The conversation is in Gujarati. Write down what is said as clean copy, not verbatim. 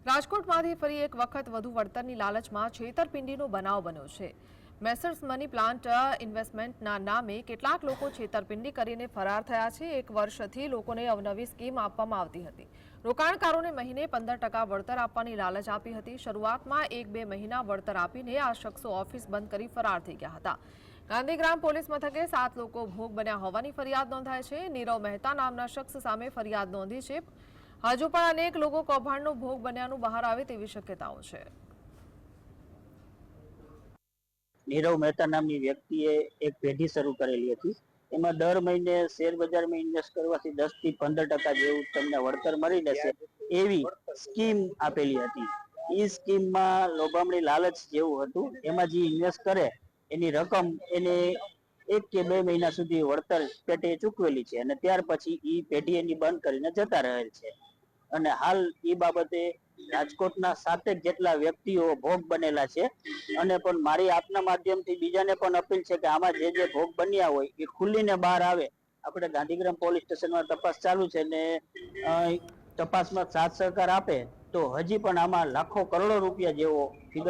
રાજકોટમાંથી ફરી એક વખત વધુ વળતરની લાલચમાં છેતરપિંડીનો બનાવ બન્યો છે। મેસર્સ મની પ્લાન્ટ ઇન્વેસ્ટમેન્ટના નામે કેટલાક લોકો છેતરપિંડી કરીને ફરાર થયા છે। એક વર્ષથી લોકોને અવનવી સ્કીમ આપવામાં આવતી હતી। રોકાણકારોને મહિને 15% વળતર આપવાની લાલચ આપી હતી। શરૂઆતમાં 1-2 મહિના વળતર આપીને આ શખ્સો ઓફિસ બંધ કરી ફરાર થઈ ગયા હતા। ગાંધીગ્રામ પોલીસ મથકે 7 લોકો ભોગ બન્યા હોવાની ફરિયાદ નોંધાઈ છે। નીરવ મહેતા નામના શખ્સ સામે ફરિયાદ નોંધી છે। હજુ પણ અનેક લોકો કૌભાંડનો ભોગ બન્યાનું બહાર આવે તેવી શક્યતાઓ છે। નીરવ મહેતા નામની વ્યક્તિએ એક પેઢી શરૂ કરેલી હતી। એમાં દર મહિને શેર બજારમાં ઇન્વેસ્ટ કરવાથી 10 થી 15% જેવું તમને વળતર મળી જશે એવી સ્કીમ આપેલી હતી। એ સ્કીમમાં લોભામણી લાલચ જેવું હતું। એમાં જે ઇન્વેસ્ટ કરે એની રકમ એને 1 કે 2 મહિના સુધી વળતર પેટે ચૂકવેલી છે અને ત્યાર પછી એ પેઢી એની બંધ કરીને જતા રહેલ છે। અને હાલ એ બાબતે રાજકોટના 7 જેટલા વ્યક્તિઓ ભોગ બનેલા છે। અને પણ મારી આપના માધ્યમથી બીજાને પણ અપીલ છે કે આમાં જે ભોગ બન્યા હોય એ ખુલીને બહાર આવે। આપણે ગાંધીગ્રામ પોલીસ સ્ટેશનમાં તપાસ ચાલુ છે ને તપાસમાં સાથ સહકાર આપે તો હજી પણ આમાં લાખો કરોડો રૂપિયા જેવો ફિગર